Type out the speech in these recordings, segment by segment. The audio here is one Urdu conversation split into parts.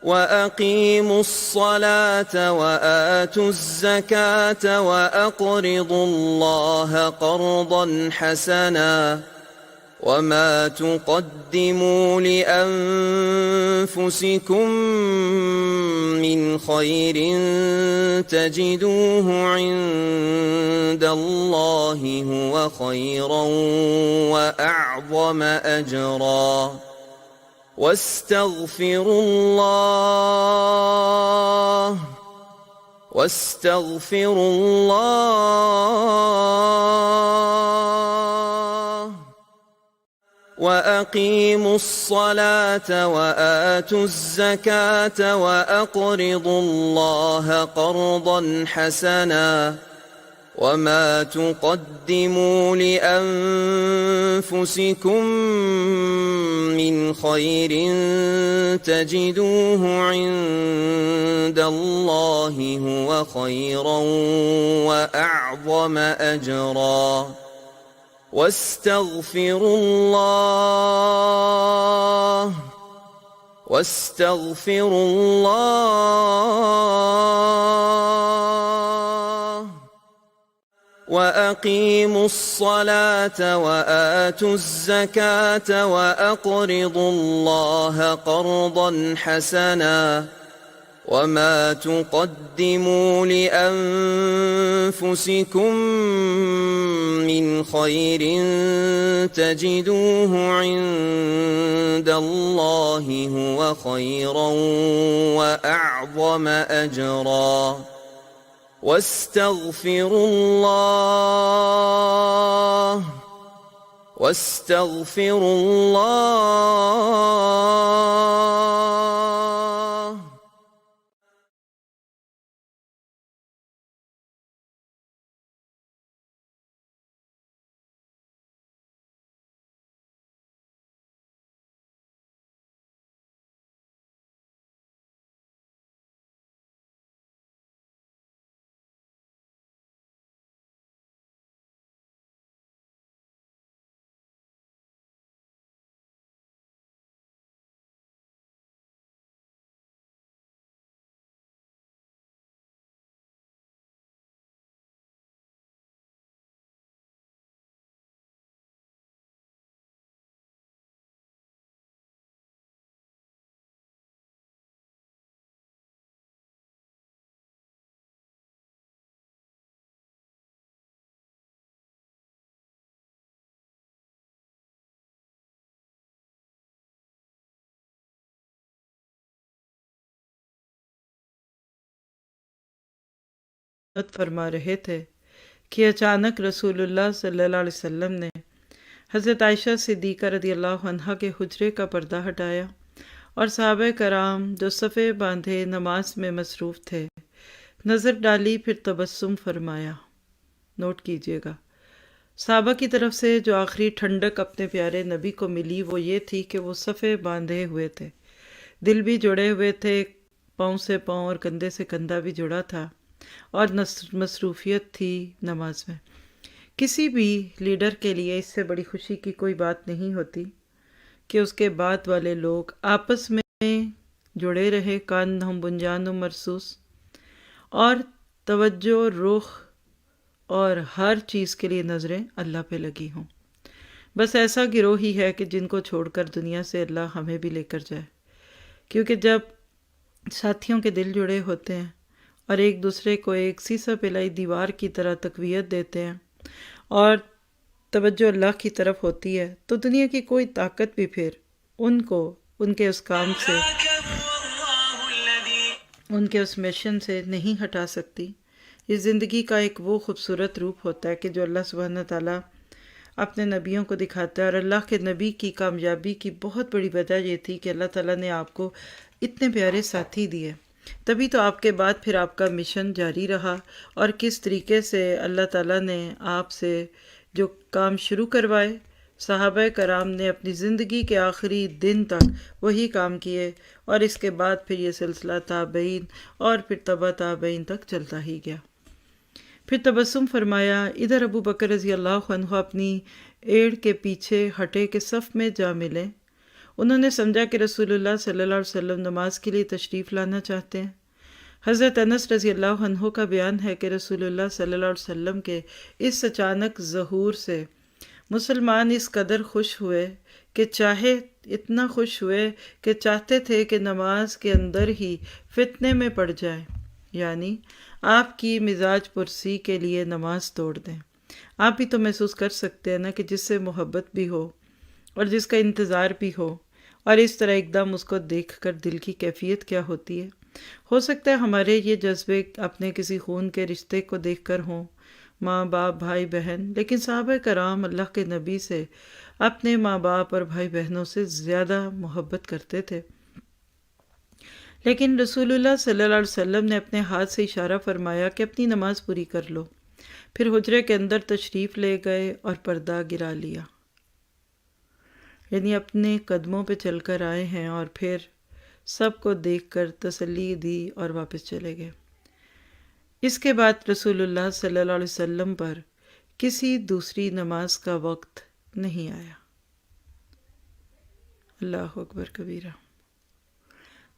وَأَقِيمُوا الصَّلَاةَ وَآتُوا الزَّكَاةَ وَأَقْرِضُوا اللَّهَ قَرْضًا حَسَنًا وَمَا تُقَدِّمُوا لِأَنفُسِكُم مِّنْ خَيْرٍ تَجِدُوهُ عِندَ اللَّهِ هُوَ خَيْرًا وَأَعْظَمَ أَجْرًا وَاسْتَغْفِرُوا اللَّهَ وَأَقِيمُوا الصَّلَاةَ وَآتُوا الزَّكَاةَ وَأَقْرِضُوا اللَّهَ قَرْضًا حَسَنًا وَمَا تُقَدِّمُوا لِأَنفُسِكُم مِّنْ خَيْرٍ تَجِدُوهُ عِندَ اللَّهِ هُوَ خَيْرًا وَأَعْظَمَ أَجْرًا وَاسْتَغْفِرُوا اللَّهَ وَأَقِيمُوا الصَّلَاةَ وَآتُوا الزَّكَاةَ وَأَقْرِضُوا اللَّهَ قَرْضًا حَسَنًا وَمَا تُقَدِّمُوا لِأَنفُسِكُم مِّنْ خَيْرٍ تَجِدُوهُ عِندَ اللَّهِ هُوَ خَيْرًا وَأَعْظَمَ أَجْرًا وَاسْتَغْفِرُوا اللَّهَ فرما رہے تھے کہ اچانک رسول اللہ صلی اللہ علیہ وسلم نے حضرت عائشہ صدیقہ رضی اللہ عنہا کے حجرے کا پردہ ہٹایا اور صحابہ کرام جو صفے باندھے نماز میں مصروف تھے نظر ڈالی، پھر تبسم فرمایا۔ نوٹ کیجئے گا، صحابہ کی طرف سے جو آخری ٹھنڈک اپنے پیارے نبی کو ملی وہ یہ تھی کہ وہ صفے باندھے ہوئے تھے، دل بھی جڑے ہوئے تھے، پاؤں سے پاؤں اور کندھے سے کندھا بھی جڑا تھا، اور مصروفیت تھی نماز میں۔ کسی بھی لیڈر کے لیے اس سے بڑی خوشی کی کوئی بات نہیں ہوتی کہ اس کے بعد والے لوگ آپس میں جڑے رہے، کان ہم بنجان مرصوص، اور توجہ، رخ اور ہر چیز کے لیے نظریں اللہ پہ لگی ہوں۔ بس ایسا گروہ ہی ہے کہ جن کو چھوڑ کر دنیا سے اللہ ہمیں بھی لے کر جائے، کیونکہ جب ساتھیوں کے دل جڑے ہوتے ہیں اور ایک دوسرے کو ایک سیسا پلائی دیوار کی طرح تقویت دیتے ہیں اور توجہ اللہ کی طرف ہوتی ہے، تو دنیا کی کوئی طاقت بھی پھر ان کو ان کے اس کام سے، ان کے اس مشن سے نہیں ہٹا سکتی۔ یہ زندگی کا ایک وہ خوبصورت روپ ہوتا ہے کہ جو اللہ سبحانہ تعالیٰ اپنے نبیوں کو دکھاتا ہے، اور اللہ کے نبی کی کامیابی کی بہت بڑی وجہ یہ تھی کہ اللہ تعالیٰ نے آپ کو اتنے پیارے ساتھی دیے، تبھی تو آپ کے بعد پھر آپ کا مشن جاری رہا، اور کس طریقے سے اللہ تعالیٰ نے آپ سے جو کام شروع کروائے، صحابہ کرام نے اپنی زندگی کے آخری دن تک وہی کام کیے، اور اس کے بعد پھر یہ سلسلہ تابعین اور پھر تبع تابعین تک چلتا ہی گیا۔ پھر تبسم فرمایا۔ ادھر ابو بکر رضی اللہ عنہ اپنی ایڑ کے پیچھے ہٹے کے صف میں جا ملے، انہوں نے سمجھا کہ رسول اللہ صلی اللہ علیہ وسلم نماز کے لیے تشریف لانا چاہتے ہیں۔ حضرت انس رضی اللہ عنہ کا بیان ہے کہ رسول اللہ صلی اللہ علیہ وسلم کے اس اچانک ظہور سے مسلمان اس قدر خوش ہوئے کہ اتنا خوش ہوئے کہ چاہتے تھے کہ نماز کے اندر ہی فتنے میں پڑ جائیں، یعنی آپ کی مزاج پرسی کے لیے نماز توڑ دیں۔ آپ بھی تو محسوس کر سکتے ہیں نا کہ جس سے محبت بھی ہو اور جس کا انتظار بھی ہو، اور اس طرح ایک دم اس کو دیکھ کر دل کی کیفیت کیا ہوتی ہے۔ ہو سکتا ہے ہمارے یہ جذبے اپنے کسی خون کے رشتے کو دیکھ کر ہوں، ماں باپ بھائی بہن، لیکن صحابہ کرام اللہ کے نبی سے اپنے ماں باپ اور بھائی بہنوں سے زیادہ محبت کرتے تھے۔ لیکن رسول اللہ صلی اللہ علیہ وسلم نے اپنے ہاتھ سے اشارہ فرمایا کہ اپنی نماز پوری کر لو، پھر حجرے کے اندر تشریف لے گئے اور پردہ گرا لیا، یعنی اپنے قدموں پہ چل کر آئے ہیں اور پھر سب کو دیکھ کر تسلی دی اور واپس چلے گئے۔ اس کے بعد رسول اللہ صلی اللہ علیہ وسلم پر کسی دوسری نماز کا وقت نہیں آیا۔ اللہ اکبر کبیرہ۔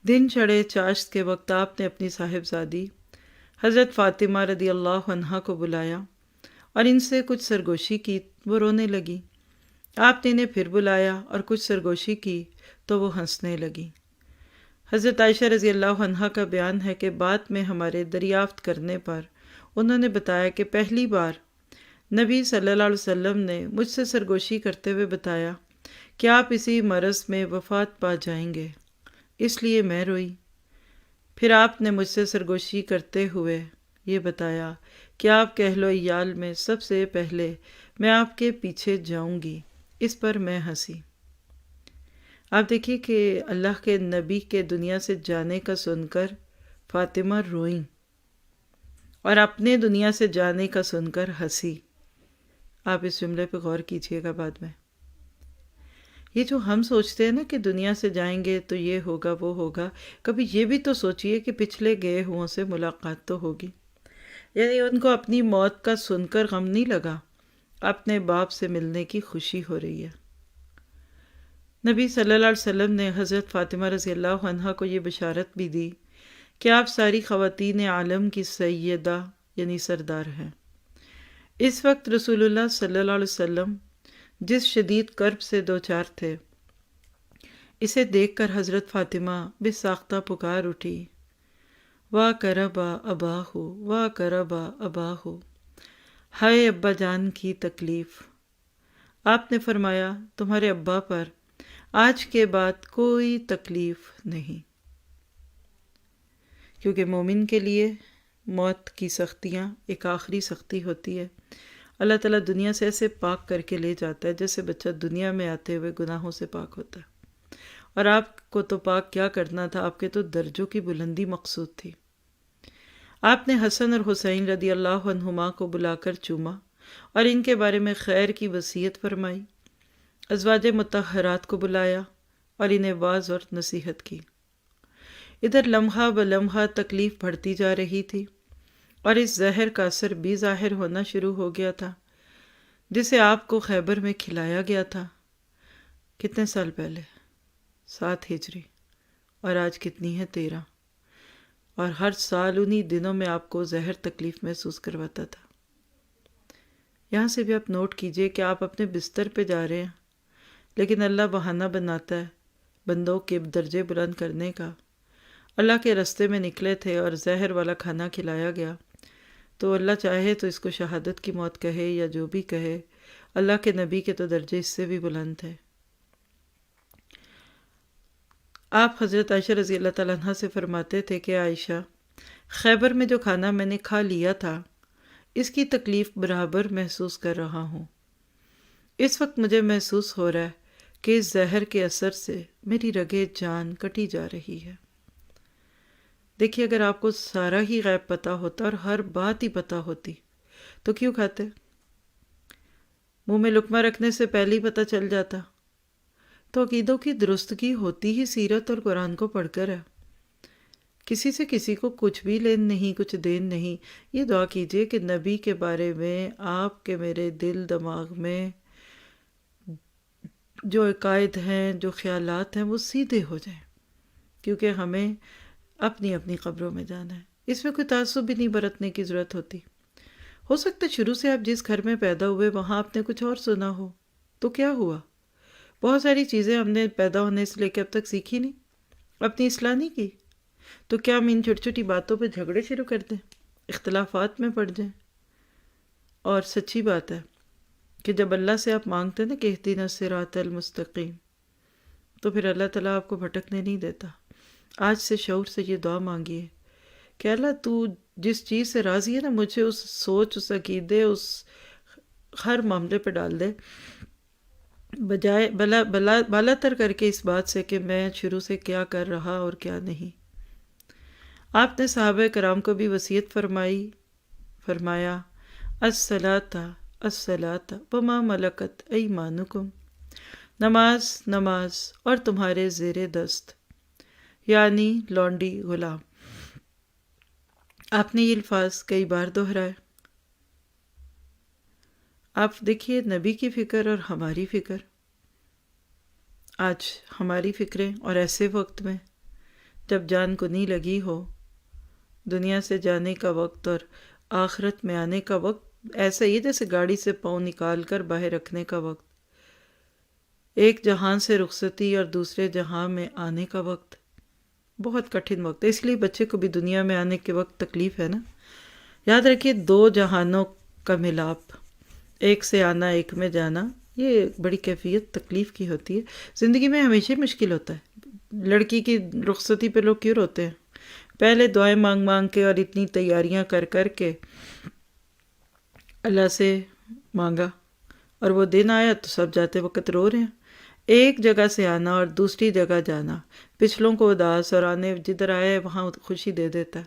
دن چڑھے چاشت کے وقت آپ نے اپنی صاحبزادی حضرت فاطمہ رضی اللہ عنہا کو بلایا اور ان سے کچھ سرگوشی کی۔ وہ رونے لگی۔ آپ نے انہیں پھر بلایا اور کچھ سرگوشی کی تو وہ ہنسنے لگی۔ حضرت عائشہ رضی اللہ عنہا کا بیان ہے کہ بعد میں ہمارے دریافت کرنے پر انہوں نے بتایا کہ پہلی بار نبی صلی اللہ علیہ وسلم نے مجھ سے سرگوشی کرتے ہوئے بتایا کہ آپ اسی مرض میں وفات پا جائیں گے، اس لیے میں روئی۔ پھر آپ نے مجھ سے سرگوشی کرتے ہوئے یہ بتایا کہ آپ کہ اہل و عیال میں سب سے پہلے میں آپ کے پیچھے جاؤں گی، اس پر میں ہنسی۔ آپ دیکھیے کہ اللہ کے نبی کے دنیا سے جانے کا سن کر فاطمہ روئیں اور اپنے دنیا سے جانے کا سن کر ہنسی۔ آپ اس جملے پہ غور کیجیے گا بعد میں۔ یہ جو ہم سوچتے ہیں نا کہ دنیا سے جائیں گے تو یہ ہوگا وہ ہوگا، کبھی یہ بھی تو سوچئے کہ پچھلے گئے ہوں سے ملاقات تو ہوگی۔ یعنی ان کو اپنی موت کا سن کر غم نہیں لگا، اپنے باپ سے ملنے کی خوشی ہو رہی ہے۔ نبی صلی اللہ علیہ وسلم نے حضرت فاطمہ رضی اللہ عنہا کو یہ بشارت بھی دی کہ آپ ساری خواتین عالم کی سیدہ یعنی سردار ہیں۔ اس وقت رسول اللہ صلی اللہ علیہ وسلم جس شدید کرب سے دوچار تھے، اسے دیکھ کر حضرت فاطمہ بے ساختہ پکار اٹھی، واہ کربا اباہو، واہ کربا اباہو، ہائے ابا جان کی تکلیف۔ آپ نے فرمایا تمہارے ابا پر آج کے بعد کوئی تکلیف نہیں، کیونکہ مومن کے لیے موت کی سختیاں ایک آخری سختی ہوتی ہے۔ اللہ تعالیٰ دنیا سے ایسے پاک کر کے لے جاتا ہے جیسے بچہ دنیا میں آتے ہوئے گناہوں سے پاک ہوتا ہے، اور آپ کو تو پاک کیا کرنا تھا، آپ کے تو درجوں کی بلندی مقصود تھی۔ آپ نے حسن اور حسین رضی اللہ عنہما کو بلا کر چوما اور ان کے بارے میں خیر کی وصیت فرمائی، ازواج مطہرات کو بلایا اور انہیں واعظ اور نصیحت کی۔ ادھر لمحہ بلمحہ تکلیف بڑھتی جا رہی تھی اور اس زہر کا اثر بھی ظاہر ہونا شروع ہو گیا تھا جسے آپ کو خیبر میں کھلایا گیا تھا۔ کتنے سال پہلے؟ 7 ہجری، اور آج کتنی ہے؟ 13۔ اور ہر سال انہی دنوں میں آپ کو زہر تکلیف محسوس کرواتا تھا۔ یہاں سے بھی آپ نوٹ کیجئے کہ آپ اپنے بستر پہ جا رہے ہیں، لیکن اللہ بہانہ بناتا ہے بندوں کے درجے بلند کرنے کا۔ اللہ کے رستے میں نکلے تھے اور زہر والا کھانا کھلایا گیا، تو اللہ چاہے تو اس کو شہادت کی موت کہے یا جو بھی کہے، اللہ کے نبی کے تو درجے اس سے بھی بلند تھے۔ آپ حضرت عائشہ رضی اللہ تعالیٰ عنہ سے فرماتے تھے کہ عائشہ، خیبر میں جو کھانا میں نے کھا لیا تھا اس کی تکلیف برابر محسوس کر رہا ہوں۔ اس وقت مجھے محسوس ہو رہا ہے کہ اس زہر کے اثر سے میری رگیں جان کٹی جا رہی ہے۔ دیکھیے اگر آپ کو سارا ہی غیب پتہ ہوتا اور ہر بات ہی پتہ ہوتی تو کیوں کھاتے؟ منہ میں لقمہ رکھنے سے پہلے ہی پتہ چل جاتا۔ تو عقیدوں کی درستگی ہوتی ہی سیرت اور قرآن کو پڑھ کر ہے۔ کسی سے کسی کو کچھ بھی لین نہیں، کچھ دین نہیں۔ یہ دعا کیجئے کہ نبی کے بارے میں آپ کے میرے دل دماغ میں جو عقائد ہیں، جو خیالات ہیں، وہ سیدھے ہو جائیں، کیونکہ ہمیں اپنی اپنی قبروں میں جانا ہے۔ اس میں کوئی تعصب بھی نہیں برتنے کی ضرورت ہوتی۔ ہو سکتا ہے شروع سے آپ جس گھر میں پیدا ہوئے وہاں آپ نے کچھ اور سنا ہو، تو کیا ہوا؟ بہت ساری چیزیں ہم نے پیدا ہونے سے لے کے اب تک سیکھی نہیں، اپنی اصلاح نہیں کی، تو کیا ہم ان چھوٹی چھوٹی باتوں پہ جھگڑے شروع کر دیں، اختلافات میں پڑ جائیں؟ اور سچی بات ہے کہ جب اللہ سے آپ مانگتے ہیں نا کہ اہدنا الصراط المستقیم، تو پھر اللہ تعالیٰ آپ کو بھٹکنے نہیں دیتا۔ آج سے شعور سے یہ دعا مانگیے کہ اللہ تو جس چیز سے راضی ہے نا، مجھے اس سوچ، اس عقیدے، اس ہر معاملے پہ ڈال دے، بجائے بالا تر کر کے اس بات سے کہ میں شروع سے کیا کر رہا اور کیا نہیں۔ آپ نے صحابہ کرام کو بھی وصیت فرمایا الصلاۃ الصلاۃ وما ملکت ایمانکم، نماز نماز اور تمہارے زیر دست، یعنی لونڈی غلام۔ آپ نے یہ الفاظ کئی بار دہرائے۔ آپ دیکھیے نبی کی فکر اور ہماری فکر، آج ہماری فکریں، اور ایسے وقت میں جب جان کو نہیں لگی ہو، دنیا سے جانے کا وقت اور آخرت میں آنے کا وقت ایسا ہی جیسے گاڑی سے پاؤں نکال کر باہر رکھنے کا وقت، ایک جہان سے رخصتی اور دوسرے جہان میں آنے کا وقت، بہت کٹھن وقت ہے۔ اس لیے بچے کو بھی دنیا میں آنے کے وقت تکلیف ہے نا۔ یاد رکھیے دو جہانوں کا ملاپ، ایک سے آنا ایک میں جانا، یہ بڑی کیفیت تکلیف کی ہوتی ہے۔ زندگی میں ہمیشہ مشکل ہوتا ہے۔ لڑکی کی رخصتی پہ لوگ کیوں روتے ہیں؟ پہلے دعائیں مانگ مانگ کے اور اتنی تیاریاں کر کر کے اللہ سے مانگا، اور وہ دن آیا تو سب جاتے وقت رو رہے ہیں۔ ایک جگہ سے آنا اور دوسری جگہ جانا، پچھلوں کو اداس اور آنے جدھر آئے وہاں خوشی دے دیتا ہے۔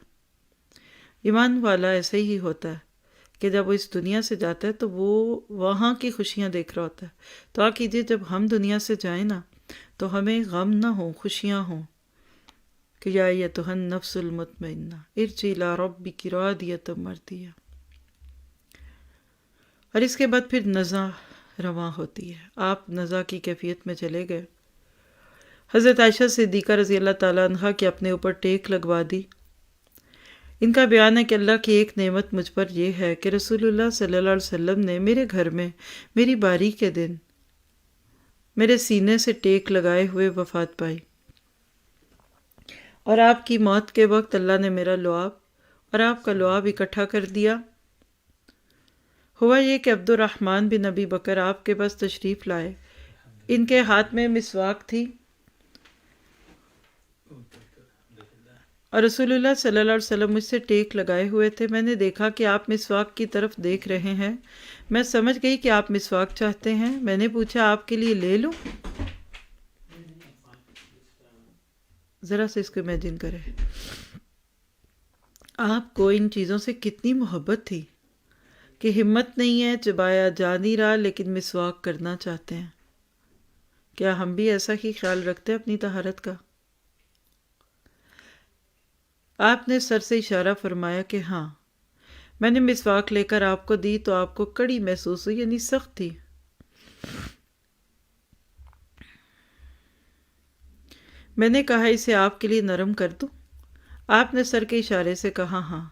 ایمان والا ایسے ہی ہوتا ہے کہ جب وہ اس دنیا سے جاتا ہے تو وہ وہاں کی خوشیاں دیکھ رہا ہوتا ہے۔ دعا کیجیے جب ہم دنیا سے جائیں نا تو ہمیں غم نہ ہو، خوشیاں ہوں کہ یا ایتھا النفس المطمئنہ ارجعی الی ربک راضیۃ مرضیہ۔ اور اس کے بعد پھر نزا رواں ہوتی ہے۔ آپ نزا کی کیفیت میں چلے گئے۔ حضرت عائشہ صدیقہ رضی اللہ تعالیٰ عنہ کی اپنے اوپر ٹیک لگوا دی۔ ان کا بیان ہے کہ اللہ کی ایک نعمت مجھ پر یہ ہے کہ رسول اللہ صلی اللہ علیہ وسلم نے میرے گھر میں میری باری کے دن میرے سینے سے ٹیک لگائے ہوئے وفات پائی، اور آپ کی موت کے وقت اللہ نے میرا لعاب اور آپ کا لعاب اکٹھا کر دیا۔ ہوا یہ کہ عبد الرحمن بن ابی بکر آپ کے پاس تشریف لائے۔ ان کے ہاتھ میں مسواک تھی، اور رسول اللہ صلی اللہ علیہ وسلم مجھ سے ٹیک لگائے ہوئے تھے۔ میں نے دیکھا کہ آپ مسواک کی طرف دیکھ رہے ہیں۔ میں سمجھ گئی کہ آپ مسواک چاہتے ہیں۔ میں نے پوچھا آپ کے لیے لے لوں؟ ذرا سے اس کو امیجن کریں، آپ کو ان چیزوں سے کتنی محبت تھی کہ ہمت نہیں ہے، چبایا جا نہیں رہا، لیکن مسواک کرنا چاہتے ہیں۔ کیا ہم بھی ایسا ہی خیال رکھتے ہیں اپنی طہارت کا؟ آپ نے سر سے اشارہ فرمایا کہ ہاں۔ میں نے مسواک لے کر آپ کو دی تو آپ کو کڑی محسوس ہوئی، یعنی سخت تھی۔ میں نے کہا اسے آپ کے لیے نرم کر دوں؟ آپ نے سر کے اشارے سے کہا ہاں۔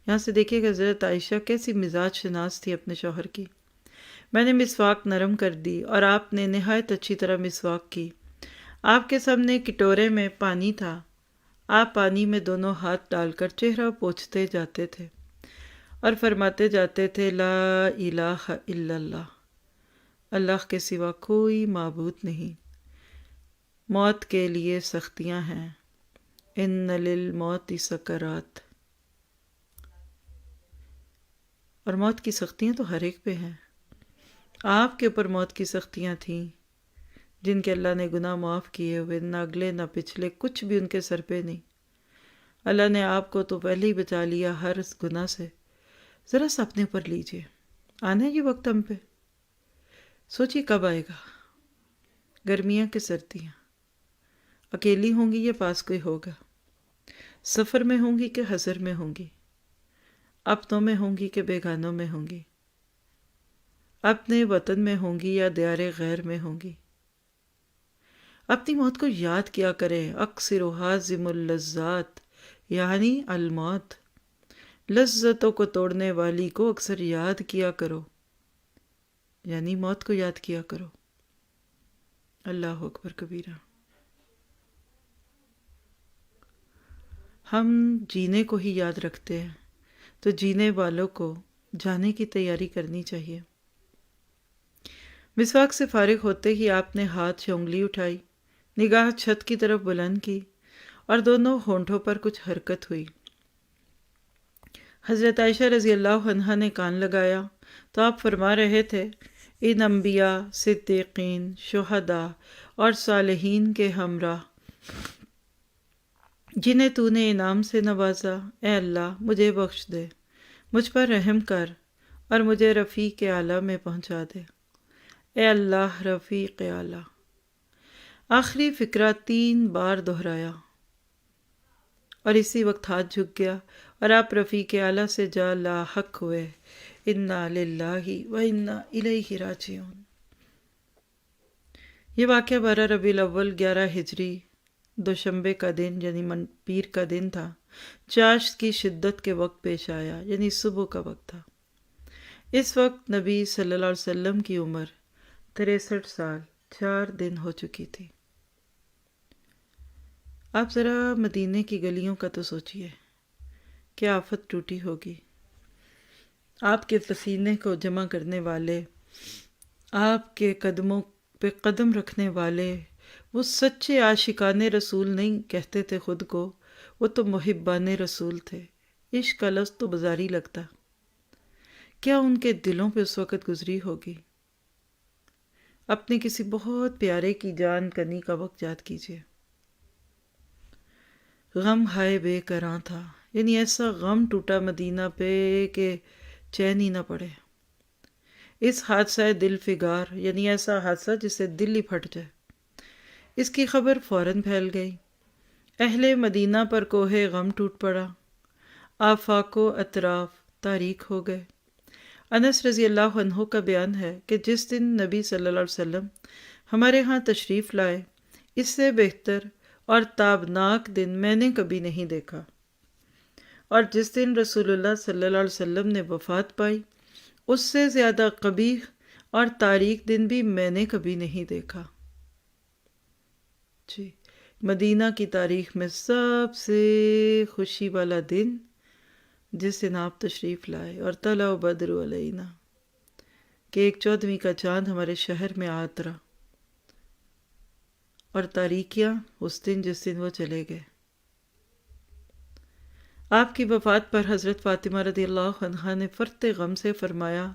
یہاں سے دیکھیے کہ حضرت عائشہ کیسی مزاج شناس تھی اپنے شوہر کی۔ میں نے مسواک نرم کر دی اور آپ نے نہایت اچھی طرح مسواک کی۔ آپ کے سامنے کٹورے میں پانی تھا۔ آپ پانی میں دونوں ہاتھ ڈال کر چہرہ پوچھتے جاتے تھے اور فرماتے جاتے تھے لا الہ الا اللہ، اللہ کے سوا کوئی معبود نہیں، موت کے لیے سختیاں ہیں، ان للموت سکرات، اور موت کی سختیاں تو ہر ایک پہ ہیں۔ آپ کے اوپر موت کی سختیاں تھیں، جن کے اللہ نے گناہ معاف کیے ہوئے، نہ اگلے نہ پچھلے، کچھ بھی ان کے سر پہ نہیں۔ اللہ نے آپ کو تو پہلے ہی بچا لیا ہر گناہ سے۔ ذرا سا اپنے اوپر لیجئے، آنا ہے یہ وقت ہم پہ۔ سوچیے کب آئے گا، گرمیاں کہ سردیاں، اکیلی ہوں گی یا پاس کوئی ہوگا، سفر میں ہوں گی کہ حضر میں ہوں گی، اپنوں میں ہوں گی کہ بیگانوں میں ہوں گی، اپنے وطن میں ہوں گی یا دیار غیر میں ہوں گی۔ اپنی موت کو یاد کیا کریں. اکثر حازم اللذات یعنی الموت، لذتوں کو توڑنے والی کو اکثر یاد کیا کرو، یعنی موت کو یاد کیا کرو. اللہ اکبر کبیرہ. ہم جینے کو ہی یاد رکھتے ہیں تو جینے والوں کو جانے کی تیاری کرنی چاہیے. مسواک سے فارغ ہوتے ہی آپ نے ہاتھ سے انگلی اٹھائی، نگاہ چھت کی طرف بلند کی اور دونوں ہونٹوں پر کچھ حرکت ہوئی. حضرت عائشہ رضی اللہ عنہا نے کان لگایا تو آپ فرما رہے تھے، ان انبیاء، صدیقین، شہداء اور صالحین کے ہمراہ جنہیں تو نے انعام سے نوازا، اے اللہ مجھے بخش دے، مجھ پر رحم کر اور مجھے رفیق اعلیٰ میں پہنچا دے. اے اللہ رفیق اعلیٰ. آخری فقرہ 3 بار دہرایا اور اسی وقت ہاتھ جھک گیا اور آپ رفیق اعلیٰ سے جا لاحق ہوئے. انا للہ و انا الیہ راجعون. یہ واقعہ 12 ربیع الاول 11 ہجری دوشنبے کا دن یعنی پیر کا دن تھا. چاشت کی شدت کے وقت پیش آیا، یعنی صبح کا وقت تھا. اس وقت نبی صلی اللہ علیہ وسلم کی عمر 63 سال 4 دن ہو چکی تھی. آپ ذرا مدینے کی گلیوں کا تو سوچئے، کیا آفت ٹوٹی ہوگی. آپ کے پسینے کو جمع کرنے والے، آپ کے قدموں پہ قدم رکھنے والے، وہ سچے عاشقان رسول نہیں کہتے تھے خود کو، وہ تو محبان رسول تھے. عشق کا لفظ تو بازاری لگتا. کیا ان کے دلوں پہ اس وقت گزری ہوگی. اپنے کسی بہت پیارے کی جان کنی کا وقت یاد کیجیے. غم ہائے بے کراں تھا، یعنی ایسا غم ٹوٹا مدینہ پہ کہ چین ہی نہ پڑے. اس حادثہ دل فگار، یعنی ایسا حادثہ جس سے دل ہی پھٹ جائے. اس کی خبر فوراً پھیل گئی. اہل مدینہ پر کوہ غم ٹوٹ پڑا. آفاق و اطراف تاریک ہو گئے. انس رضی اللہ عنہ کا بیان ہے کہ جس دن نبی صلی اللہ علیہ وسلم ہمارے ہاں تشریف لائے، اس سے بہتر اور تابناک دن میں نے کبھی نہیں دیکھا. اور جس دن رسول اللہ صلی اللہ علیہ وسلم نے وفات پائی، اس سے زیادہ قبیح اور تاریک دن بھی میں نے کبھی نہیں دیکھا. جی، مدینہ کی تاریخ میں سب سے خوشی والا دن جس دن آپ تشریف لائے، اور طلع بدر علینا، کہ ایک 14ویں کا چاند ہمارے شہر میں آ اترا. اور تاریکیاں اس دن جس دن وہ چلے گئے. آپ کی وفات پر حضرت فاطمہ رضی اللہ عنہا نے فرط غم سے فرمایا،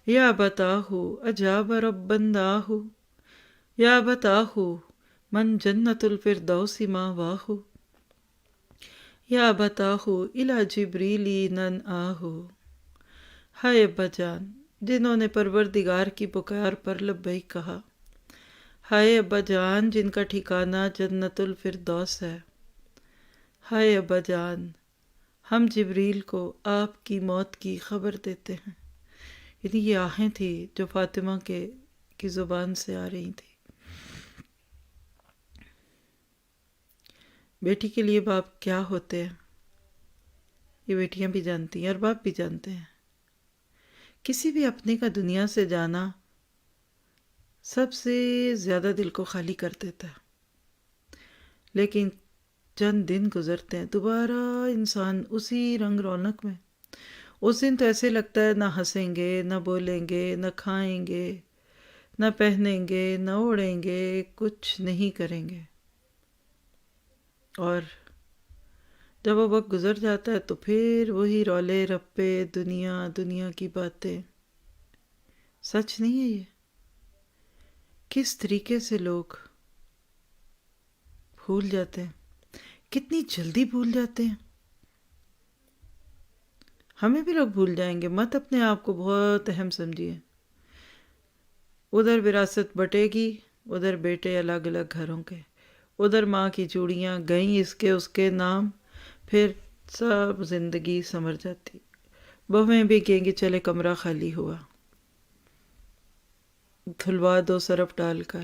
یا بتاہ اجاب ربن داہ، یا بتاہ من جنت الفردوس ماواہ، یا بتاہ الی جبریل نن آہ. ہائے ابا جان جنہوں نے پروردگار کی پکار پر لبیک کہا. ہائے ابا جان جن کا ٹھکانہ جنت الفردوس ہے. ہائے ابا جان ہم جبریل کو آپ کی موت کی خبر دیتے ہیں. یعنی یہ آہیں تھی جو فاطمہ کی زبان سے آ رہی تھی. بیٹی کے لیے باپ کیا ہوتے ہیں یہ بیٹیاں بھی جانتی ہیں اور باپ بھی جانتے ہیں. کسی بھی اپنے کا دنیا سے جانا سب سے زیادہ دل کو خالی کر دیتا ہے. لیکن چند دن گزرتے ہیں، دوبارہ انسان اسی رنگ رونق میں. اس دن تو ایسے لگتا ہے نہ ہنسیں گے، نہ بولیں گے، نہ کھائیں گے، نہ پہنیں گے، نہ اوڑھیں گے، کچھ نہیں کریں گے. اور جب وہ وقت گزر جاتا ہے تو پھر وہی رولے رپے، دنیا کی باتیں. سچ نہیں ہے یہ؟ کس طریقے سے لوگ بھول جاتے ہیں، کتنی جلدی بھول جاتے ہیں. ہمیں بھی لوگ بھول جائیں گے، مت اپنے آپ کو بہت اہم سمجھیے. ادھر وراثت بٹے گی، ادھر بیٹے الگ الگ گھروں کے، ادھر ماں کی چوڑیاں گئیں اس کے نام، پھر سب زندگی سنور جاتی. بہویں بھی کہیں گی چلے کمرہ خالی ہوا، دھلوا دو سرف ڈال کر.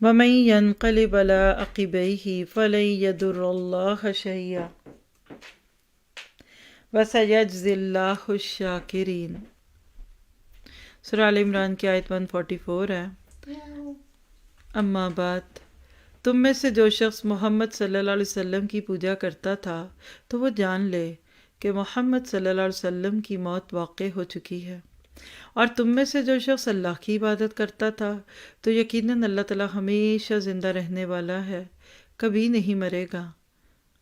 وَمَن يَنقَلِبْ عَلَىٰ عَقِبَيْهِ فَلَن يَضُرَّ اللَّهَ شَيْئًا وَسَيَجْزِي اللَّهُ الشَّاكِرِينَ۔ سورہ آل عمران کی آیت 144 ہے۔ اما بعد، تم میں سے جو شخص محمد صلی اللہ علیہ وسلم کی پوجا کرتا تھا تو وہ جان لے کہ محمد صلی اللہ علیہ وسلم کی موت واقع ہو چکی ہے، اور تم میں سے جو شخص اللہ کی عبادت کرتا تھا تو یقیناً اللہ تعالیٰ ہمیشہ زندہ رہنے والا ہے، کبھی نہیں مرے گا۔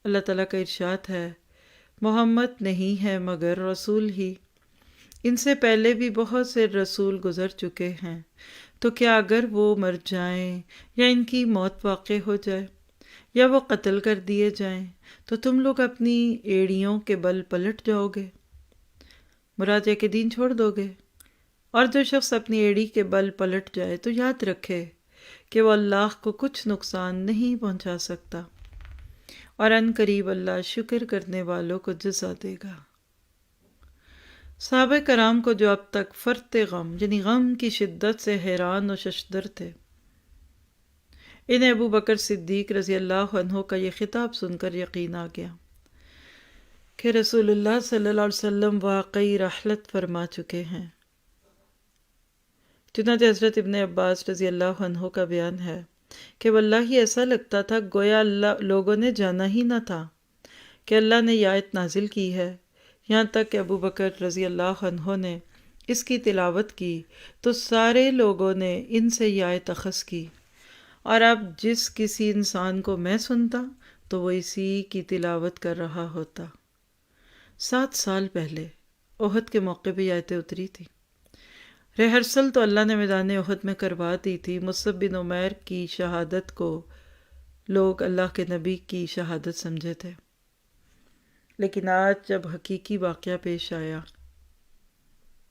اللہ تعالیٰ کا ارشاد ہے، محمد نہیں ہے مگر رسول ہی، ان سے پہلے بھی بہت سے رسول گزر چکے ہیں، تو کیا اگر وہ مر جائیں یا ان کی موت واقع ہو جائے یا وہ قتل کر دیے جائیں تو تم لوگ اپنی ایڑیوں کے بل پلٹ جاؤ گے، مراد ہے کہ دین چھوڑ دو گے۔ اور جو شخص اپنی ایڑی کے بل پلٹ جائے تو یاد رکھے کہ وہ اللہ کو کچھ نقصان نہیں پہنچا سکتا، اور ان قریب اللہ شکر کرنے والوں کو جزا دے گا۔ صحابہ کرام کو جو اب تک فرط غم یعنی غم کی شدت سے حیران و ششدر تھے، انہیں ابو بکر صدیق رضی اللہ عنہ کا یہ خطاب سن کر یقین آ گیا کہ رسول اللہ صلی اللہ علیہ وسلم واقعی رحلت فرما چکے ہیں۔ چنانچہ حضرت ابن عباس رضی اللہ عنہ کا بیان ہے کہ واللہ ایسا لگتا تھا گویا لوگوں نے جانا ہی نہ تھا کہ اللہ نے یہ آیت نازل کی ہے، یہاں تک کہ ابو بکر رضی اللہ عنہ نے اس کی تلاوت کی تو سارے لوگوں نے ان سے یہ آیت اخذ کی، اور اب جس کسی انسان کو میں سنتا تو وہ اسی کی تلاوت کر رہا ہوتا۔ 7 سال پہلے احد کے موقع پہ یہ آیتیں اتری تھی۔ ریہرسل تو اللہ نے میدان احد میں کروا دی تھی۔ مصعب بن عمیر کی شہادت کو لوگ اللہ کے نبی کی شہادت سمجھے تھے، لیکن آج جب حقیقی واقعہ پیش آیا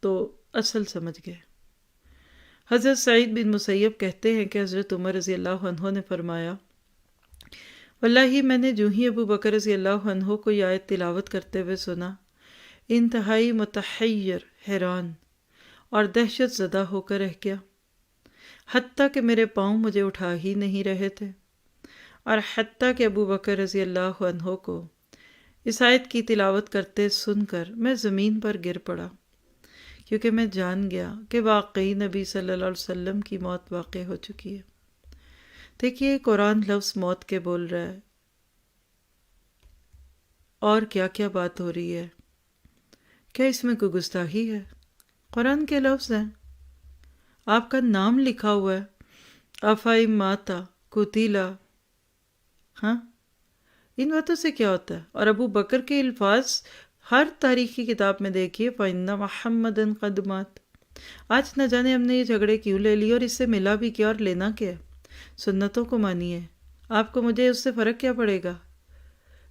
تو اصل سمجھ گئے۔ حضرت سعید بن مسیب کہتے ہیں کہ حضرت عمر رضی اللہ عنہ نے فرمایا، واللہ میں نے جو ہی ابو بکر رضی اللہ عنہ کو یہ آیت تلاوت کرتے ہوئے سنا، انتہائی متحیر، حیران اور دہشت زدہ ہو کر رہ گیا، حتیٰ کہ میرے پاؤں مجھے اٹھا ہی نہیں رہے تھے، اور حتیٰ کہ ابو بکر رضی اللہ عنہ کو اس آیت کی تلاوت کرتے سن کر میں زمین پر گر پڑا، کیونکہ میں جان گیا کہ واقعی نبی صلی اللہ علیہ وسلم کی موت واقع ہو چکی ہے۔ دیکھیے قرآن لفظ موت کے بول رہا ہے، اور کیا کیا بات ہو رہی ہے، کیا اس میں کوئی گستاخی ہے؟ قرآن کے لفظ ہیں، آپ کا نام لکھا ہوا ہے، افائی ماتا قتیلا، ہاں ان باتوں سے کیا ہوتا ہے؟ اور ابو بکر کے الفاظ ہر تاریخی کتاب میں دیکھیے، فَإِنَّ مُحَمَّدًا قَدْ مَاتَ۔ آج نہ جانے ہم نے یہ جھگڑے کیوں لے لی اور اس سے ملا بھی کیا اور لینا کیا ہے؟ سنتوں کو مانیے، آپ کو مجھے اس سے فرق کیا پڑے گا؟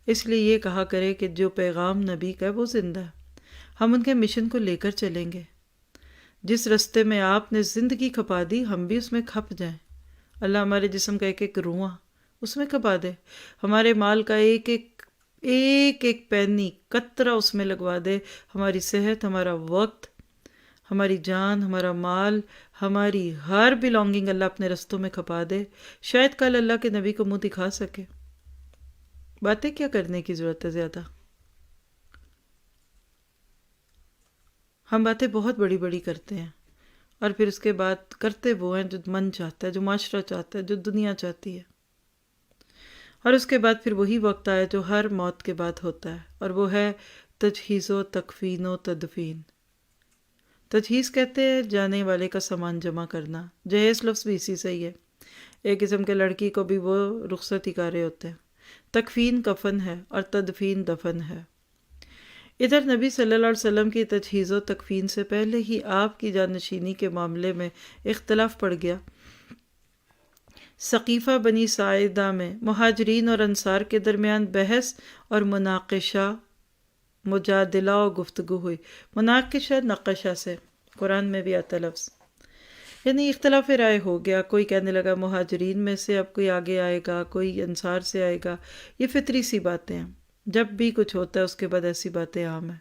اس لیے یہ کہا کرے کہ جو پیغام نبی کا ہے وہ زندہ ہے، ہم ان کے مشن کو لے کر چلیں گے۔ جس رستے میں آپ نے زندگی کھپا دی ہم بھی اس میں کھپ جائیں۔ اللہ ہمارے جسم کا ایک ایک رواں اس میں کھپا دے، ہمارے مال کا ایک ایک پینی قطرہ اس میں لگوا دے، ہماری صحت، ہمارا وقت، ہماری جان، ہمارا مال، ہماری ہر بلانگنگ اللہ اپنے رستوں میں کھپا دے، شاید کل اللہ کے نبی کو منہ دکھا سکے۔ باتیں کیا کرنے کی ضرورت ہے زیادہ؟ ہم باتیں بہت بڑی بڑی کرتے ہیں اور پھر اس کے بعد کرتے وہ ہیں جو من چاہتا ہے، جو معاشرہ چاہتا ہے، جو دنیا چاہتی ہے، اور اس کے بعد پھر وہی وقت آیا جو ہر موت کے بعد ہوتا ہے، اور وہ ہے تجہیز و تکفین و تدفین۔ تجہیز کہتے ہیں جانے والے کا سامان جمع کرنا، جہیز لفظ بھی اسی سے ہی ہے، ایک قسم کے لڑکی کو بھی وہ رخصت کارے ہوتے ہیں۔ تکفین کفن ہے اور تدفین دفن ہے۔ ادھر نبی صلی اللہ علیہ وسلم کی تجہیز و تکفین سے پہلے ہی آپ کی جانشینی کے معاملے میں اختلاف پڑ گیا۔ ثقیفہ بنی ساعدہ میں مہاجرین اور انصار کے درمیان بحث اور مناقشہ، مجادلہ و گفتگو ہوئی۔ مناقشہ نقشہ سے قرآن میں بھی آتا لفظ، یعنی اختلاف رائے ہو گیا۔ کوئی کہنے لگا مہاجرین میں سے اب کوئی آگے آئے گا، کوئی انصار سے آئے گا۔ یہ فطری سی باتیں ہیں، جب بھی کچھ ہوتا ہے اس کے بعد ایسی باتیں عام ہیں۔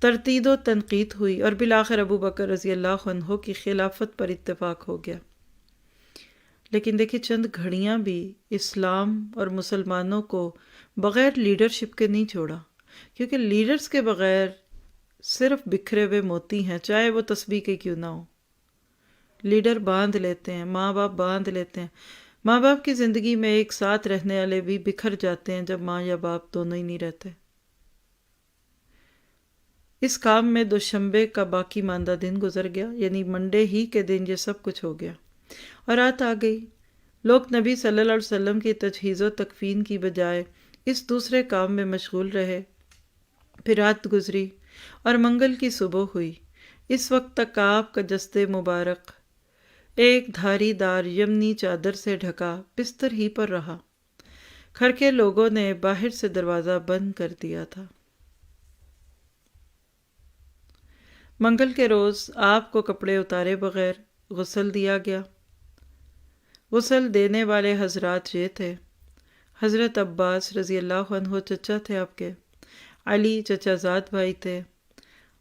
تردید و تنقید ہوئی اور بالآخر ابو بکر رضی اللہ عنہ کی خلافت پر اتفاق ہو گیا۔ لیکن دیکھیں چند گھڑیاں بھی اسلام اور مسلمانوں کو بغیر لیڈرشپ کے نہیں چھوڑا، کیونکہ لیڈرز کے بغیر صرف بکھرے ہوئے موتی ہیں، چاہے وہ تسبیح کے کیوں نہ ہو۔ لیڈر باندھ لیتے ہیں، ماں باپ باندھ لیتے ہیں۔ ماں باپ کی زندگی میں ایک ساتھ رہنے والے بھی بکھر جاتے ہیں جب ماں یا باپ دونوں ہی نہیں رہتے۔ اس کام میں دوشنبے کا باقی ماندہ دن گزر گیا، یعنی منڈے ہی کے دن یہ سب کچھ ہو گیا، اور رات آ گئی۔ لوگ نبی صلی اللہ علیہ وسلم کی تجہیز و تکفین کی بجائے اس دوسرے کام میں مشغول رہے۔ پھر رات گزری اور منگل کی صبح ہوئی۔ اس وقت تک آپ کا جسد مبارک ایک دھاری دار یمنی چادر سے ڈھکا بستر ہی پر رہا۔ گھر کے لوگوں نے باہر سے دروازہ بند کر دیا تھا۔ منگل کے روز آپ کو کپڑے اتارے بغیر غسل دیا گیا۔ غسل دینے والے حضرات یہ تھے: حضرت عباس رضی اللہ عنہ چچا تھے آپ کے، علی چچا زاد بھائی تھے،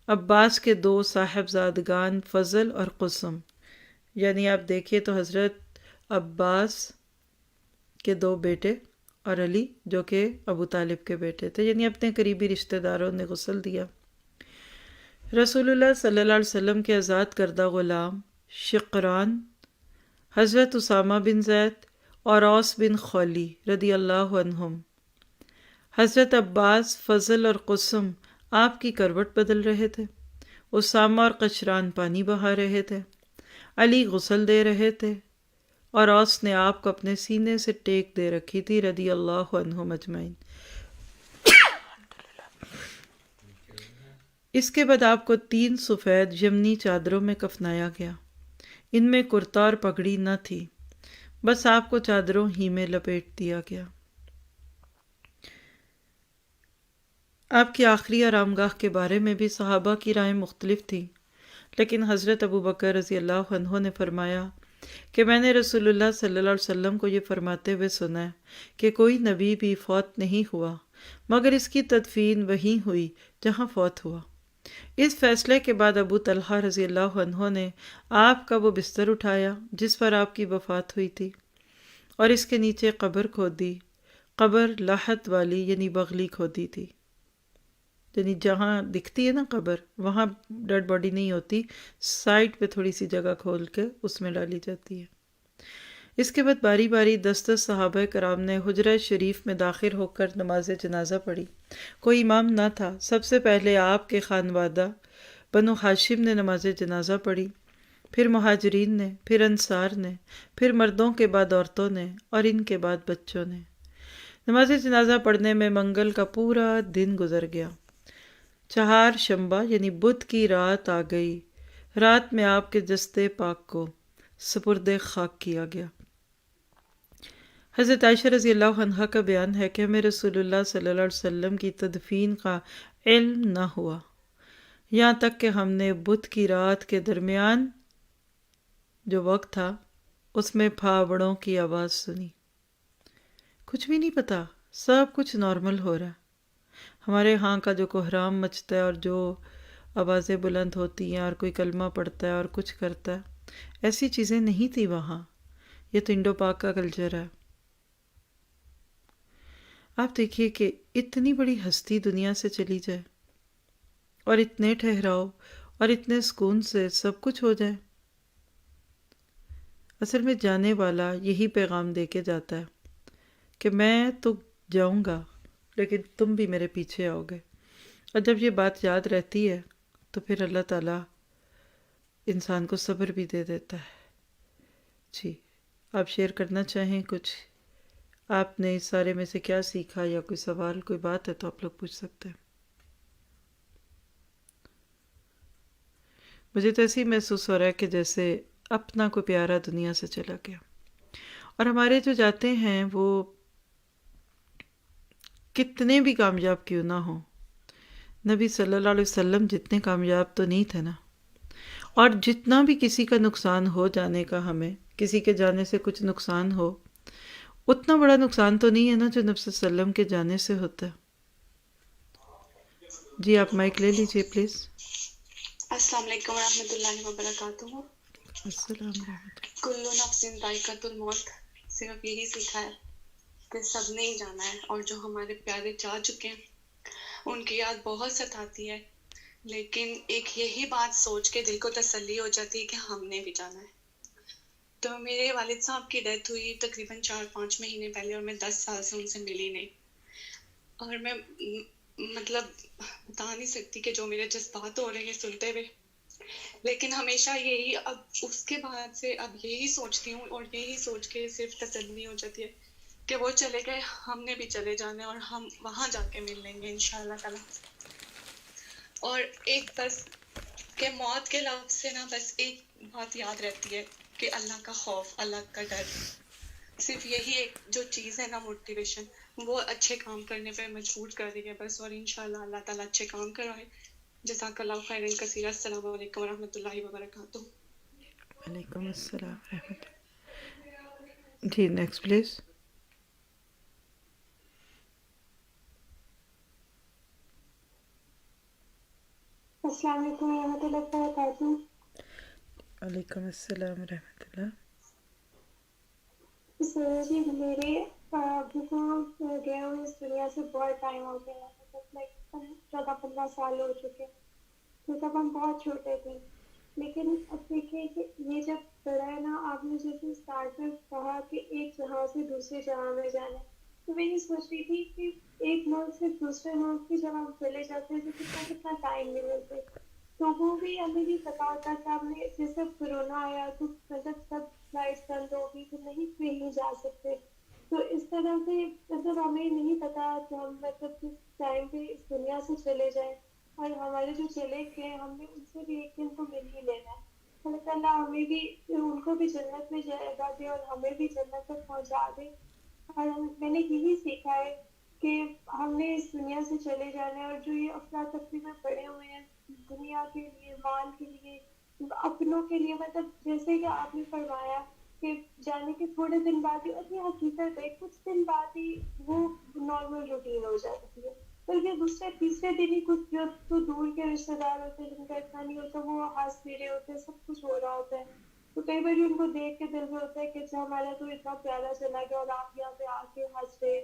عباس کے 2 صاحبزادگان فضل اور قسم، یعنی آپ دیکھیے تو حضرت عباس کے 2 بیٹے اور علی جو کہ ابو طالب کے بیٹے تھے، یعنی اپنے قریبی رشتہ داروں نے غسل دیا۔ رسول اللہ صلی اللہ علیہ وسلم کے آزاد کردہ غلام شقران، حضرت اسامہ بن زید اور اوس بن خولی رضی اللہ عنہم، حضرت عباس، فضل اور قسم آپ کی کروٹ بدل رہے تھے، اسامہ اور قشران پانی بہا رہے تھے، علی غسل دے رہے تھے، اور اوس نے آپ کو اپنے سینے سے ٹیک دے رکھی تھی رضی اللہ عنہم اجمعین۔ اس کے بعد آپ کو 3 سفید یمنی چادروں میں کفنایا گیا۔ ان میں کرتا اور پگڑی نہ تھی، بس آپ کو چادروں ہی میں لپیٹ دیا گیا۔ آپ کی آخری آرامگاہ کے بارے میں بھی صحابہ کی رائے مختلف تھی، لیکن حضرت ابو بکر رضی اللہ عنہ نے فرمایا کہ میں نے رسول اللہ صلی اللہ علیہ وسلم کو یہ فرماتے ہوئے سنا ہے کہ کوئی نبی بھی فوت نہیں ہوا مگر اس کی تدفین وہیں ہوئی جہاں فوت ہوا۔ اس فیصلے کے بعد ابو طلحہ رضی اللہ عنہ نے آپ کا وہ بستر اٹھایا جس پر آپ کی وفات ہوئی تھی، اور اس کے نیچے قبر کھودی۔ قبر لاحت والی یعنی بغلی کھودی تھی، یعنی جہاں دکھتی ہے نا قبر، وہاں ڈیڈ باڈی نہیں ہوتی، سائڈ پہ تھوڑی سی جگہ کھول کے اس میں ڈالی جاتی ہے۔ اس کے بعد باری باری 10 صحابہ کرام نے حجرہ شریف میں داخل ہو کر نماز جنازہ پڑھی۔ کوئی امام نہ تھا۔ سب سے پہلے آپ کے خانوادہ بنو ہاشم نے نماز جنازہ پڑھی، پھر مہاجرین نے، پھر انصار نے، پھر مردوں کے بعد عورتوں نے، اور ان کے بعد بچوں نے۔ نماز جنازہ پڑھنے میں منگل کا پورا دن گزر گیا۔ چہار شنبہ یعنی بدھ کی رات آ گئی۔ رات میں آپ کے جسد پاک کو سپرد خاک کیا گیا۔ حضرت عائشہ رضی اللہ عنہا کا بیان ہے کہ ہمیں رسول اللہ صلی اللہ علیہ وسلم کی تدفین کا علم نہ ہوا، یہاں تک کہ ہم نے بدھ کی رات کے درمیان جو وقت تھا اس میں پھاوڑوں کی آواز سنی۔ کچھ بھی نہیں پتا، سب کچھ نارمل ہو رہا ہے۔ ہمارے ہاں کا جو کوہرام مچتا ہے اور جو آوازیں بلند ہوتی ہیں اور کوئی کلمہ پڑھتا ہے اور کچھ کرتا ہے، ایسی چیزیں نہیں تھی وہاں۔ یہ تو انڈو پاک کا کلچر ہے۔ آپ دیکھیے کہ اتنی بڑی ہستی دنیا سے چلی جائے اور اتنے ٹھہراؤ اور اتنے سکون سے سب کچھ ہو جائے۔ اصل میں جانے والا یہی پیغام دے کے جاتا ہے کہ میں تو جاؤں گا لیکن تم بھی میرے پیچھے آؤ گے، اور جب یہ بات یاد رہتی ہے تو پھر اللہ تعالیٰ انسان کو صبر بھی دے دیتا ہے۔ جی، آپ شیئر کرنا چاہیں کچھ؟ آپ نے اس سارے میں سے کیا سیکھا، یا کوئی سوال، کوئی بات ہے تو آپ لوگ پوچھ سکتے ہیں۔ مجھے تو ایسے ہی محسوس ہو رہا ہے کہ جیسے اپنا کوئی پیارا دنیا سے چلا گیا، اور ہمارے جو جاتے ہیں وہ کتنے بھی کامیاب کیوں نہ ہوں، نبی صلی اللہ علیہ وسلم جتنے کامیاب تو نہیں تھے نا۔ اور جتنا بھی کسی کا نقصان ہو جانے کا، ہمیں کسی کے جانے سے کچھ نقصان ہو، اتنا بڑا نقصان تو نہیں ہے نا جو نبی صلی اللہ علیہ وسلم کے جانے سے ہوتا ہے۔ جی آپ مائک لے لیجئے پلیز۔ السلام علیکم ورحمۃ اللہ وبرکاتہ۔ السلام ورحمۃ کل نفس ذائقۃ الموت صرف یہی سیکھا ہے کہ سب نے ہی جانا ہے، اور جو ہمارے پیارے جا چکے ہیں ان کی یاد بہت ستاتی ہے، لیکن ایک یہی بات سوچ کے دل کو تسلی ہو جاتی ہے کہ ہم نے بھی جانا ہے۔ تو میرے والد صاحب کی ڈیتھ ہوئی تقریباً 4-5 مہینے پہلے، اور میں 10 سال سے ان سے ملی نہیں، اور میں مطلب بتا نہیں سکتی کہ جو میرے جذبات ہو رہے ہیں سنتے ہوئے، لیکن ہمیشہ یہی اب اس کے بعد سے اب یہی سوچتی ہوں، اور یہی سوچ کے صرف تسلی ہو جاتی ہے کہ وہ چلے گئے، ہم نے بھی چلے جانا ہے، اور ہم وہاں جا کے مل لیں گے انشاءاللہ تعالی۔ اور ایک بس کہ موت کے لفظ سے نا بس ایک بات یاد رہتی ہے کہ اللہ کا خوف، اللہ کا ڈر، صرف یہی ایک جو چیز ہے نا موٹیویشن، وہ اچھے کام کرنے پہ مجبور کر رہی ہے بس، اور انشاءاللہ اللہ تعالیٰ اچھے کام کرائے۔ جزاک اللہ خیرا کثیرا۔ السلام علیکم ورحمۃ اللہ وبرکاتہ۔ وعلیکم السلام ورحمۃ اللہ۔ جی نیکسٹ پلیز۔ السلام علیکم ورحمۃ اللہ وبرکاتہ۔ وعلیکم السلام ورحمۃ اللہ۔ سر جی میرے ابو کو گئے ہوئے اس دنیا سے بہت ٹائم ہو گیا، مطلب لائک 14-15 سال ہو چکے، تو تب ہم بہت چھوٹے تھے۔ لیکن اب دیکھیے کہ یہ جب بڑا ہے نا، آپ نے جیسے اسٹارٹ میں کہا کہ ایک جہاں سے دوسرے جہاں میں جانا ہے، تو میں یہ سوچ رہی تھی کہ ایک ملک سے دوسرے ملک کی جب ہم چلے جاتے ہیں تو کتنا کتنا ٹائم نہیں ملتے، تو وہ بھی ہمیں نہیں پتا ہوتا کہ ہم نے جیسے کرونا آیا تو مطلب سب فلائٹس بند ہو گئی تو نہیں جا سکتے، تو اس طرح سے مطلب ہمیں نہیں پتا کہ ہم مطلب کس ٹائم پہ اس دنیا سے چلے جائیں، اور ہمارے جو چلے گئے ہم نے ان سے بھی ایک دن تو مل ہی لینا ہے۔ اللہ تعالیٰ ہمیں بھی ان کو بھی جنت میں جگہ دے اور ہمیں بھی جنت تک پہنچا دے۔ اور میں نے یہی سیکھا ہے کہ ہم نے اس دنیا سے چلے جانا ہے، اور جو یہ افراتفری میں پڑے ہوئے ہیں دنیا کے لیے، مال کے لیے، اپنوں کے لیے، مطلب جیسے کہ آپ نے فرمایا کہ جانے کے تھوڑے دن بعد ہی، اور یہ حقیقت ہے کچھ دن بعد ہی وہ نارمل روٹین ہو جاتی ہے، بلکہ دوسرے تیسرے دن ہی کچھ جو تو دور کے رشتے دار ہوتے ہیں جن کا اتنا نہیں ہوتا، وہ ہنس بھی رہے ہوتے ہیں، سب کچھ ہو رہا ہوتا ہے، تو کئی بار ان کو دیکھ کے دل میں ہوتا ہے کہ اچھا ہمارا تو اتنا پیارا چلا گیا اور آپ یہاں پہ آ کے ہنس رہے،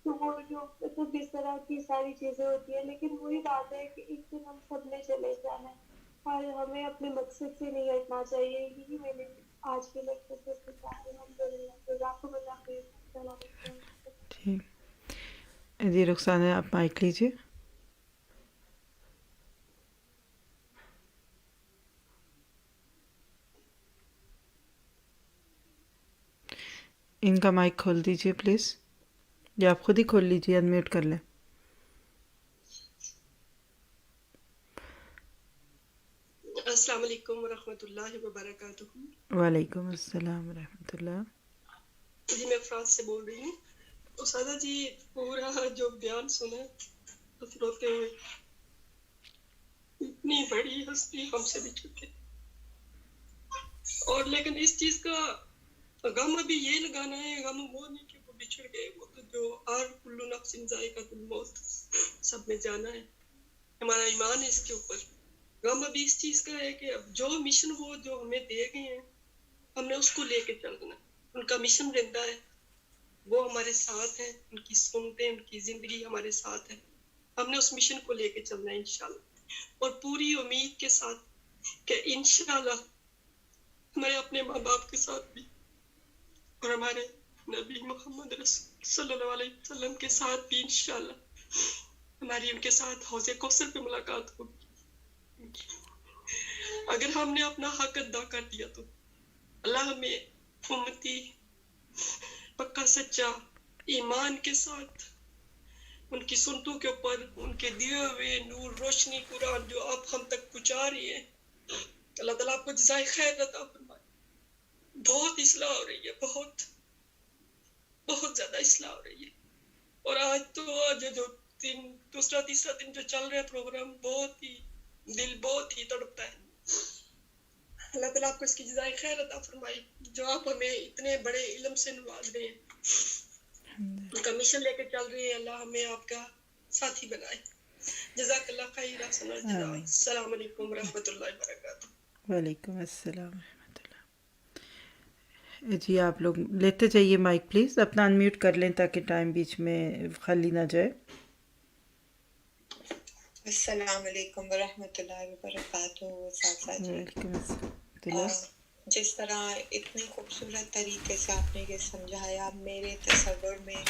تو وہ جو مطلب اس طرح کی ساری چیزیں ہوتی ہیں، لیکن وہی بات ہے کہ ایک دن ہم سب نے چلے جانا ہے اور ہمیں اپنے مقصد سے نہیں ہٹنا چاہیے۔ یہی میں نے آج کے لیکچر سے سیکھا ہے۔ الحمدللہ، جزاکم اللہ خیر۔ السلام علیکم۔ جی جی رخسانہ آپ مائک لیجیے۔ ان کا مائک کھول دیجیے پلیز، یا آپ خود ہی کھول لیجیے، انمیوٹ کر لیں۔ السلام علیکم ورحمۃ اللہ وبرکاتہ۔ وعلیکم السلام ورحمۃ اللہ۔ جی میں فرانس سے بول رہی ہوں۔ اساتذہ جی پورا جو بیان سنا بس روتے ہوئے، اتنی بڑی ہستی ہم سے بچھڑ کے، اور لیکن اس چیز کا غم ابھی یہ لگانا ہے، غم وہ نہیں کہ وہ بچھڑ گئے، وہ تو جو آر کل نفس ذائقۃ الموت، سب میں جانا ہے، ہمارا ایمان ہے اس کے اوپر۔ غم ابھی اس چیز کا ہے کہ اب جو مشن وہ جو ہمیں دے گئے ہیں ہم نے اس کو لے کے چلنا ہے، ان کا مشن زندہ ہے، وہ ہمارے ساتھ ہیں، ان کی سنتیں، ان کی زندگی ہمارے ساتھ ہے، ہم نے اس مشن کو لے کے چلنا ہے انشاءاللہ، اور پوری امید کے ساتھ کہ انشاءاللہ ہمارے اپنے ماں باپ کے ساتھ بھی اور ہمارے نبی محمد رسول صلی اللہ علیہ وسلم کے ساتھ بھی انشاءاللہ ہماری ان کے ساتھ حوض کوثر پہ ملاقات ہوگی۔ اگر ہم نے اپنا حق ادا کر دیا تو اللہ ہمیں امتی پکا سچا ایمان کے ساتھ ان کی سنتوں کے اوپر ان کے دیے ہوئے نور روشنی قرآن جو آپ ہم تک پہنچا رہی ہے، اللہ تعالیٰ آپ کو جزائے خیر عطا فرمائے۔ بہت اصلاح ہو رہی ہے، بہت بہت زیادہ اصلاح ہو رہی ہے، اور آج جو دوسرا تیسرا دن جو چل رہا ہے پروگرام، بہت ہی دل بہت ہی تڑپتا ہے۔ اللہ تعالیٰ آپ کو اس کی جزائے خیر عطا فرمائے، جو آپ ہمیں اتنے بڑے علم سے نواز رہے ہیں، ان کا مشن لے کے چل رہے ہیں، اللہ ہمیں آپ کا ساتھی بنائے۔ جزاک اللہ خیر، السلام علیکم ورحمۃ اللہ وبرکاتہ۔ وعلیکم السلام ورحمۃ اللہ۔ جی آپ لوگ لیتے جائیے مائک پلیز، اپنا انمیوٹ کر لیں تاکہ ٹائم بیچ میں خالی نہ جائے۔ السلام علیکم ورحمۃ اللہ وبرکاتہ۔ ساتھا جی، وعلیکم السلام۔ جس طرح اتنے خوبصورت طریقے سے آپ نے یہ سمجھایا، میرے تصور میں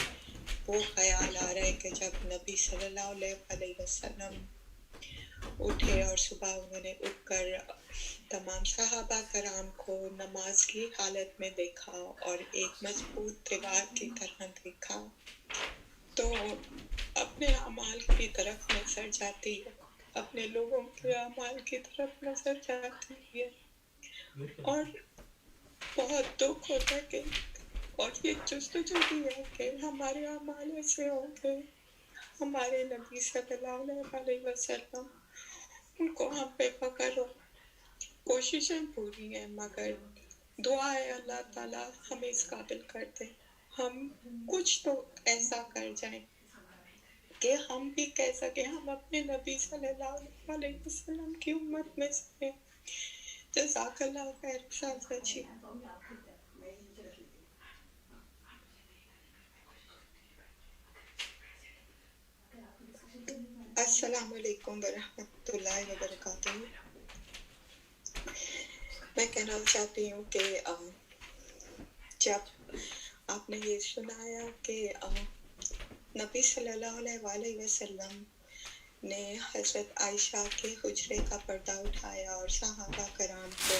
وہ خیال آ رہا ہے کہ جب نبی صلی اللہ علیہ وسلم اٹھے اور صبح انہوں نے اٹھ کر تمام صحابہ کرام کو نماز کی حالت میں دیکھا اور ایک مضبوط دیوار کی طرح دیکھا، تو اپنے اعمال کی طرف نظر جاتی ہے، اپنے لوگوں کے اعمال کی طرف نظر جاتی ہے، اور بہت دکھ ہوتا ہے کہ اور یہ جستجو بھی ہے کہ ہمارے اعمال ایسے ہوں گے، ہمارے نبی صلی اللہ علیہ وسلم ان کو ہم پہ فخر ہو۔ کوششیں پوری ہیں، مگر دعا ہے اللہ تعالیٰ ہمیں اس قابل کر دے، ہم کچھ تو ایسا کر جائیں کہ ہم بھی کہہ سکیں ہم اپنے نبی صلی اللہ علیہ وسلم کی امت میں سے ہیں۔ جزاک اللہ خیر ساتھا جی۔ السلام علیکم ورحمۃ اللہ وبرکاتہ۔ میں کہنا چاہتی ہوں کہ جب آپ نے یہ سنایا کہ نبی صلی اللہ علیہ وسلم نے حضرت عائشہ کے حجرے کا پردہ اٹھایا اور صحابہ کرام کو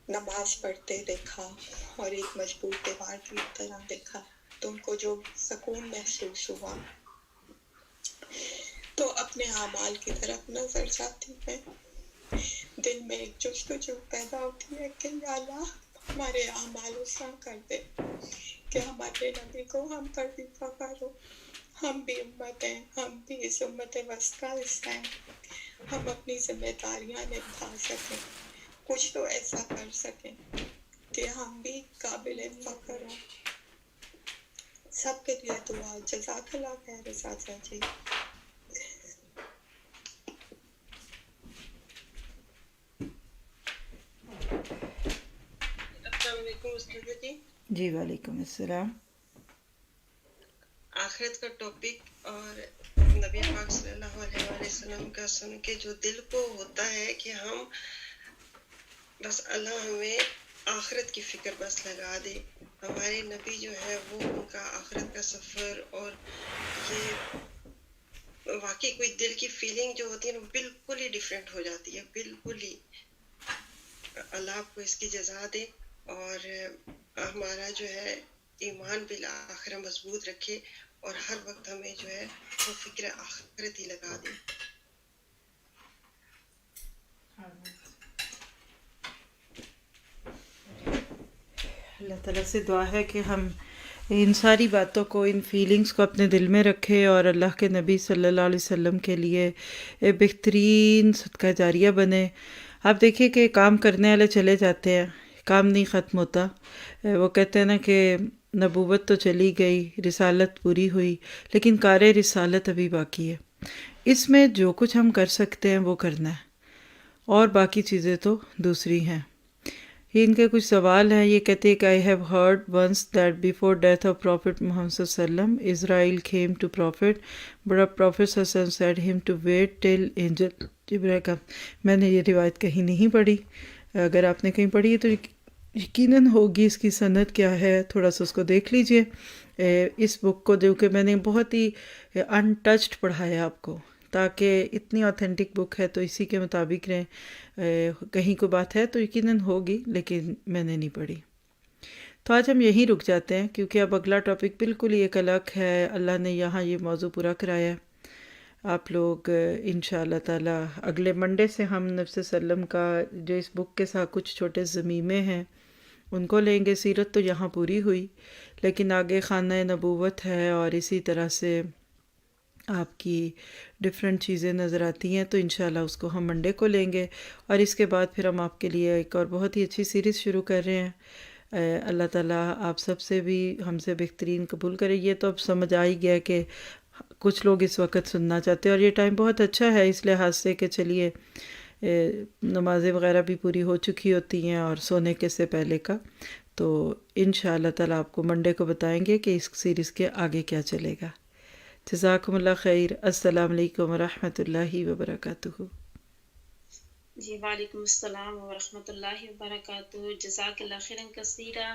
نماز پڑھتے دیکھا اور ایک مضبوط دیوار کی طرح دیکھا، تو ان کو جو سکون محسوس ہوا تو اپنے اعمال کی طرف نظر جاتی ہے، دل میں ایک جستجو پیدا ہوتی ہے کہ یا اللہ ہمارے اعمال اسا کر دے کہ ہمارے نبی کو ہم پر بھی فخر ہو، ہم بھی امت ہیں، ہم بھی اس امت وسط کا حصہ ہیں، ہم اپنی ذمہ داریاں نبھا سکیں، کچھ تو ایسا کر سکیں کہ ہم بھی قابل فخر ہوں۔ سب کے لیے دعا۔ جزاک اللہ خیر اساتذہ جی۔ السلام علیکم استاد جی۔ جی وعلیکم السلام۔ آخرت کا ٹاپک اور نبی پاک صلی اللہ علیہ وسلم کا سن کے جو دل کو ہوتا ہے کہ ہم بس اللہ ہمیں آخرت کی فکر بس لگا دے، ہمارے نبی جو ہے وہ ان کا آخرت کا سفر اور یہ واقعی کوئی دل کی فیلنگ جو ہوتی ہے وہ بالکل ہی ڈیفرنٹ ہو جاتی ہے، بالکل ہی۔ اللہ آپ کو اس کی جزا دے اور ہمارا جو ہے ایمان بالآخرہ مضبوط رکھے اور ہر وقت ہمیں جو ہے وہ فکر آخرت ہی لگا دے۔ اللہ تعالیٰ سے دعا ہے کہ ہم ان ساری باتوں کو، ان فیلنگز کو اپنے دل میں رکھے اور اللہ کے نبی صلی اللہ علیہ وسلم کے لیے بہترین صدقہ جاریہ بنے۔ آپ دیکھیے کہ کام کرنے والے چلے جاتے ہیں، کام نہیں ختم ہوتا۔ وہ کہتے ہیں نا کہ نبوت تو چلی گئی، رسالت پوری ہوئی، لیکن کار رسالت ابھی باقی ہے۔ اس میں جو کچھ ہم کر سکتے ہیں وہ کرنا ہے، اور باقی چیزیں تو دوسری ہیں۔ یہ ان کے کچھ سوال ہیں۔ یہ کہتے ہیں کہ I have heard once that before death of Prophet Muhammad صلی اللہ علیہ وسلم, Israel came to Prophet, but Prophet صلی اللہ علیہ وسلم said him to wait till angel جبرائیل کا۔ میں نے یہ روایت کہیں نہیں پڑھی، اگر آپ نے کہیں پڑھی ہے تو یقیناً ہوگی، اس کی سند کیا ہے تھوڑا سا اس کو دیکھ لیجئے۔ اس بک کو جو کہ میں نے بہت ہی انٹچڈ پڑھایا آپ کو، تاکہ اتنی آتھینٹک بک ہے تو اسی کے مطابق رہیں۔ کہیں کوئی بات ہے تو یقیناً ہوگی، لیکن میں نے نہیں پڑھی۔ تو آج ہم یہیں رک جاتے ہیں، کیونکہ اب اگلا ٹاپک بالکل ہی ایک الگ ہے۔ اللہ نے یہاں یہ موضوع پورا کرایا ہے۔ آپ لوگ انشاءاللہ تعالی اگلے منڈے سے ہم نبی صلی اللہ علیہ وسلم کا جو اس بک کے ساتھ کچھ چھوٹے ضمیمے ہیں ان کو لیں گے۔ سیرت تو یہاں پوری ہوئی، لیکن آگے خانہ نبوت ہے اور اسی طرح سے آپ کی ڈفرینٹ چیزیں نظر آتی ہیں، تو انشاءاللہ اس کو ہم منڈے کو لیں گے۔ اور اس کے بعد پھر ہم آپ کے لیے ایک اور بہت ہی اچھی سیریز شروع کر رہے ہیں۔ اللہ تعالیٰ آپ سب سے بھی ہم سے بہترین قبول کرے۔ یہ تو اب سمجھ آ ہی گیا کہ کچھ لوگ اس وقت سننا چاہتے ہیں، اور یہ ٹائم بہت اچھا ہے اس لحاظ سے کہ چلیے نمازیں وغیرہ بھی پوری ہو چکی ہوتی ہیں اور سونے کے سے پہلے کا. تو انشاءاللہ تعالیٰ آپ کو منڈے کو بتائیں گے کہ اس سیریز کے آگے کیا چلے گا. جزاکم اللہ خیر. السلام علیکم ورحمۃ اللہ وبرکاتہ. جی وعلیکم السلام ورحمۃ اللہ وبرکاتہ. جزاک اللہ خیرا کثیرا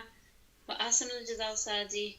و احسن الجزاء. جی